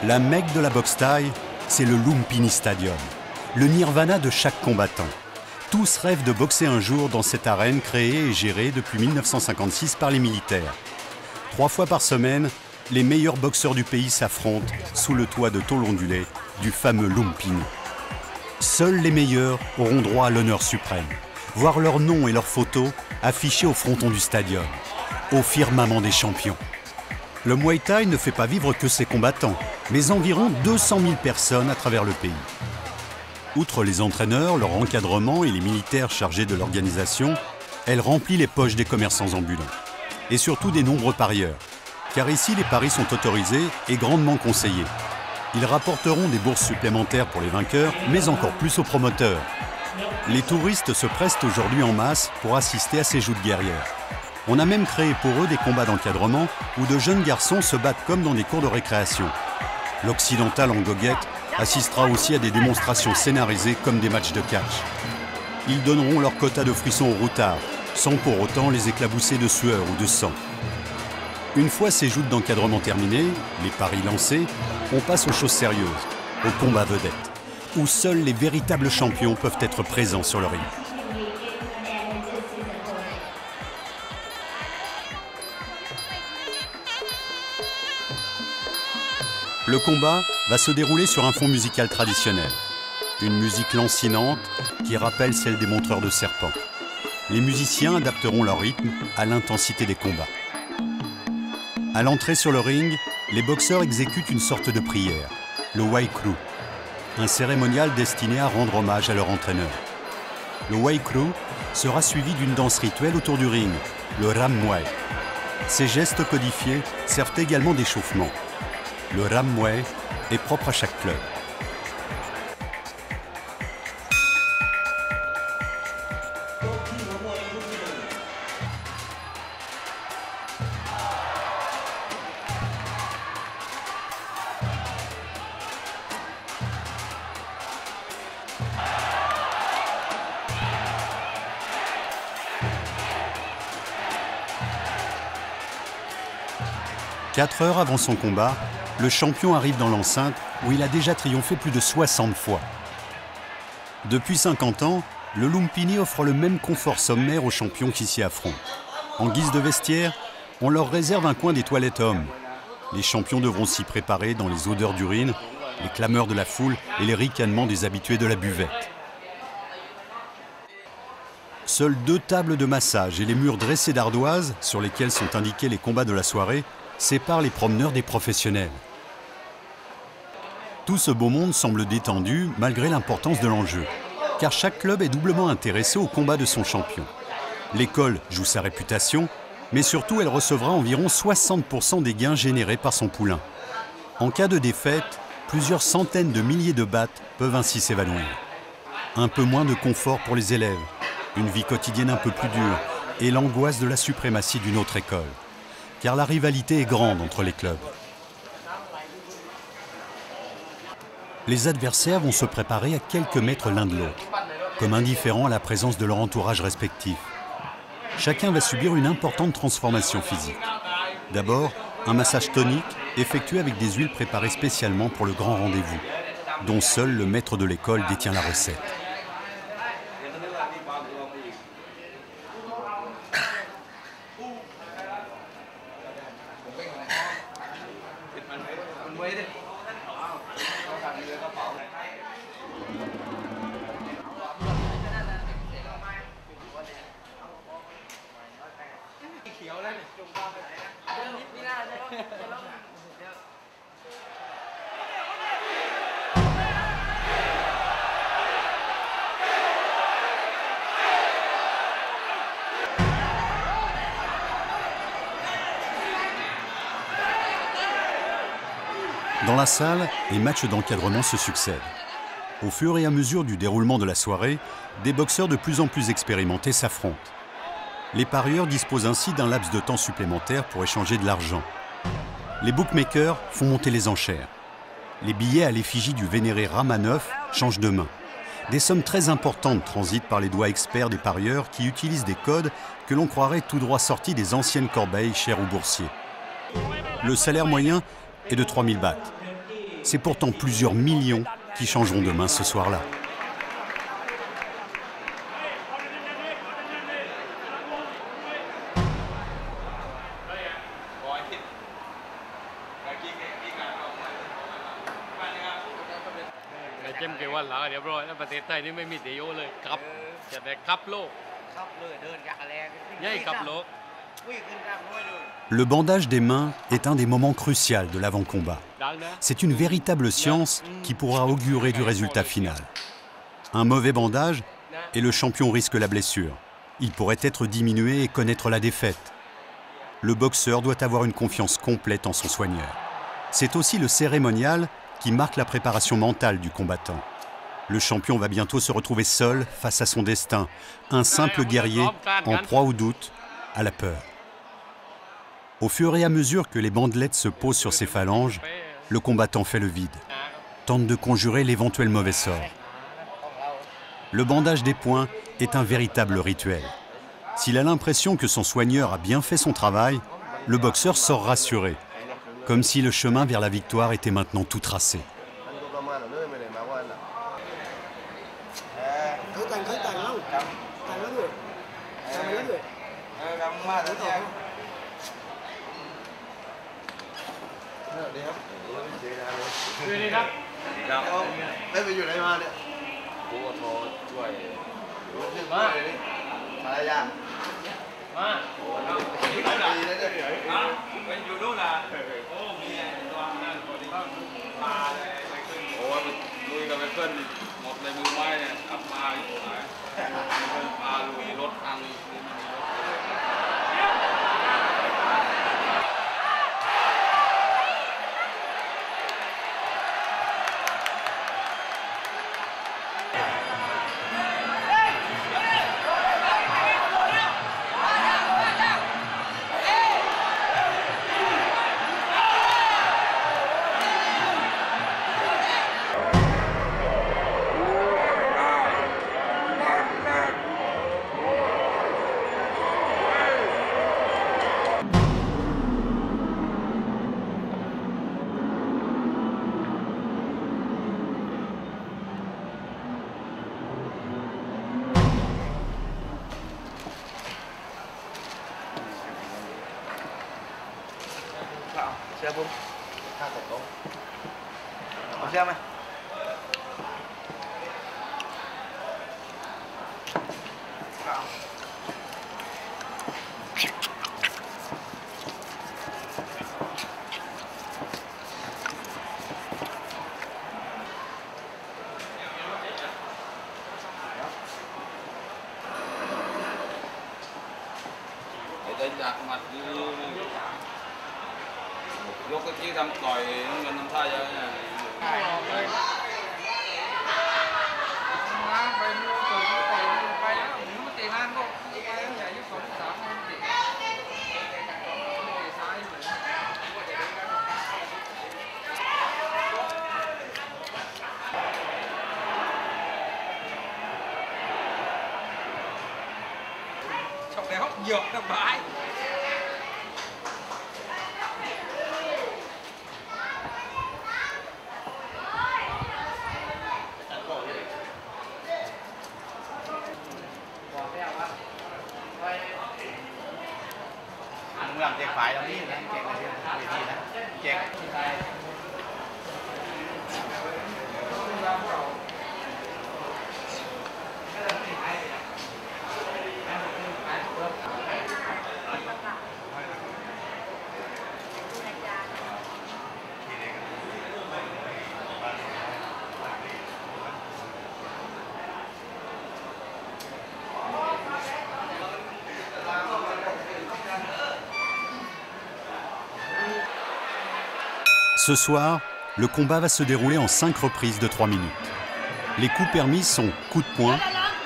La mecque de la boxe thaï, c'est le Lumpini Stadium, le nirvana de chaque combattant. Tous rêvent de boxer un jour dans cette arène créée et gérée depuis 1956 par les militaires. 3 fois par semaine, les meilleurs boxeurs du pays s'affrontent sous le toit de tôle ondulée du fameux Lumpini. Seuls les meilleurs auront droit à l'honneur suprême, voir leurs noms et leurs photos affichés au fronton du stadium, au firmament des champions. Le Muay Thai ne fait pas vivre que ses combattants, mais environ 200 000 personnes à travers le pays. Outre les entraîneurs, leur encadrement et les militaires chargés de l'organisation, elle remplit les poches des commerçants ambulants. Et surtout des nombreux parieurs, car ici les paris sont autorisés et grandement conseillés. Ils rapporteront des bourses supplémentaires pour les vainqueurs, mais encore plus aux promoteurs. Les touristes se pressent aujourd'hui en masse pour assister à ces joutes guerrières. On a même créé pour eux des combats d'encadrement où de jeunes garçons se battent comme dans des cours de récréation. L'Occidental en goguette assistera aussi à des démonstrations scénarisées comme des matchs de catch. Ils donneront leur quota de frissons aux routards, sans pour autant les éclabousser de sueur ou de sang. Une fois ces joutes d'encadrement terminées, les paris lancés, on passe aux choses sérieuses, aux combats vedettes, où seuls les véritables champions peuvent être présents sur le ring. Le combat va se dérouler sur un fond musical traditionnel. Une musique lancinante qui rappelle celle des montreurs de serpents. Les musiciens adapteront leur rythme à l'intensité des combats. À l'entrée sur le ring, les boxeurs exécutent une sorte de prière, le Waikru, un cérémonial destiné à rendre hommage à leur entraîneur. Le Waikru sera suivi d'une danse rituelle autour du ring, le Rammuay. Ces gestes codifiés servent également d'échauffement. Le Rammuay est propre à chaque club. Quatre heures avant son combat, le champion arrive dans l'enceinte où il a déjà triomphé plus de 60 fois. Depuis 50 ans, le Lumpini offre le même confort sommaire aux champions qui s'y affrontent. En guise de vestiaire, on leur réserve un coin des toilettes hommes. Les champions devront s'y préparer dans les odeurs d'urine, les clameurs de la foule et les ricanements des habitués de la buvette. Seules 2 tables de massage et les murs dressés d'ardoises, sur lesquels sont indiqués les combats de la soirée, séparent les promeneurs des professionnels. Tout ce beau monde semble détendu malgré l'importance de l'enjeu, car chaque club est doublement intéressé au combat de son champion. L'école joue sa réputation, mais surtout elle recevra environ 60% des gains générés par son poulain. En cas de défaite, plusieurs centaines de milliers de bahts peuvent ainsi s'évanouir. Un peu moins de confort pour les élèves, une vie quotidienne un peu plus dure et l'angoisse de la suprématie d'une autre école. Car la rivalité est grande entre les clubs. Les adversaires vont se préparer à quelques mètres l'un de l'autre, comme indifférents à la présence de leur entourage respectif. Chacun va subir une importante transformation physique. D'abord, un massage tonique effectué avec des huiles préparées spécialement pour le grand rendez-vous, dont seul le maître de l'école détient la recette. Dans la salle, les matchs d'encadrement se succèdent. Au fur et à mesure du déroulement de la soirée, des boxeurs de plus en plus expérimentés s'affrontent. Les parieurs disposent ainsi d'un laps de temps supplémentaire pour échanger de l'argent. Les bookmakers font monter les enchères. Les billets à l'effigie du vénéré Rama IX changent de main. Des sommes très importantes transitent par les doigts experts des parieurs qui utilisent des codes que l'on croirait tout droit sortis des anciennes corbeilles chères aux boursiers. Le salaire moyen est de 3000 bahts. C'est pourtant plusieurs millions qui changeront de main ce soir-là. Le bandage des mains est un des moments cruciaux de l'avant-combat. C'est une véritable science qui pourra augurer du résultat final. Un mauvais bandage et le champion risque la blessure. Il pourrait être diminué et connaître la défaite. Le boxeur doit avoir une confiance complète en son soigneur. C'est aussi le cérémonial qui marque la préparation mentale du combattant. Le champion va bientôt se retrouver seul face à son destin, un simple guerrier en proie au doute, à la peur. Au fur et à mesure que les bandelettes se posent sur ses phalanges, le combattant fait le vide, tente de conjurer l'éventuel mauvais sort. Le bandage des poings est un véritable rituel. S'il a l'impression que son soigneur a bien fait son travail, le boxeur sort rassuré, comme si le chemin vers la victoire était maintenant tout tracé. Ce soir, le combat va se dérouler en 5 reprises de 3 minutes. Les coups permis sont coups de poing,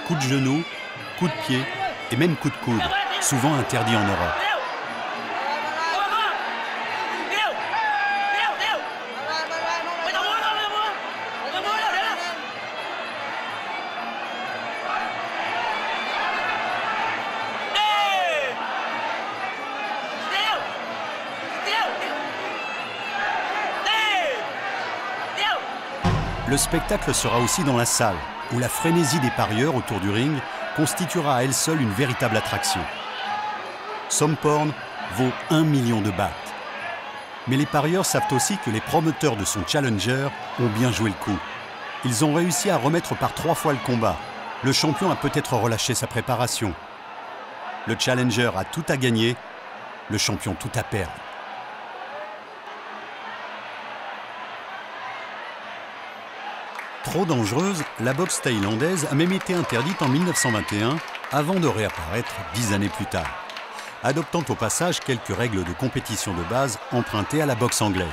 coups de genou, coups de pied et même coups de coude, souvent interdits en Europe. Le spectacle sera aussi dans la salle, où la frénésie des parieurs autour du ring constituera à elle seule une véritable attraction. Somporn vaut 1 million de bahts. Mais les parieurs savent aussi que les promoteurs de son challenger ont bien joué le coup. Ils ont réussi à remettre par 3 fois le combat. Le champion a peut-être relâché sa préparation. Le challenger a tout à gagner, le champion tout à perdre. Trop dangereuse, la boxe thaïlandaise a même été interdite en 1921 avant de réapparaître 10 années plus tard, adoptant au passage quelques règles de compétition de base empruntées à la boxe anglaise.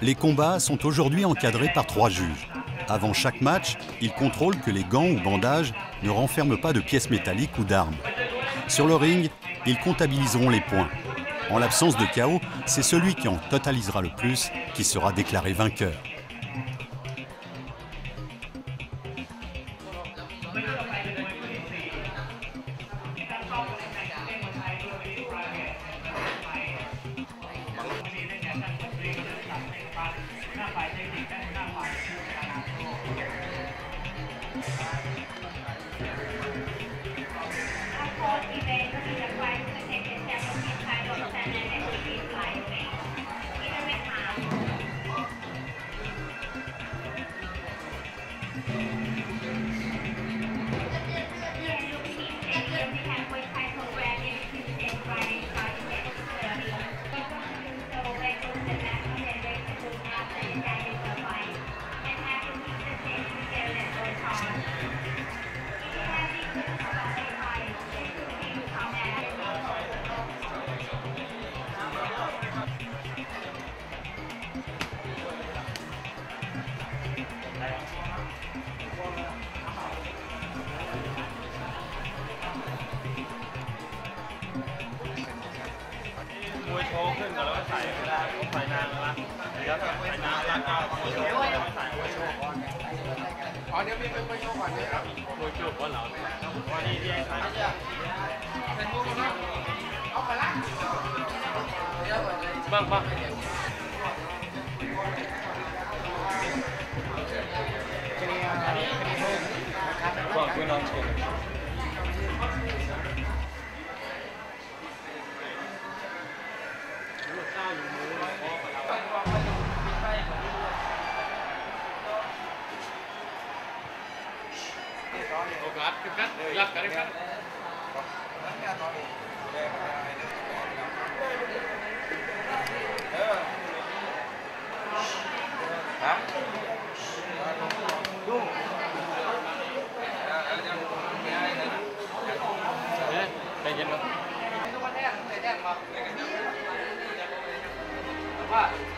Les combats sont aujourd'hui encadrés par 3 juges. Avant chaque match, ils contrôlent que les gants ou bandages ne renferment pas de pièces métalliques ou d'armes. Sur le ring, ils comptabiliseront les points. En l'absence de KO, c'est celui qui en totalisera le plus qui sera déclaré vainqueur. Pak.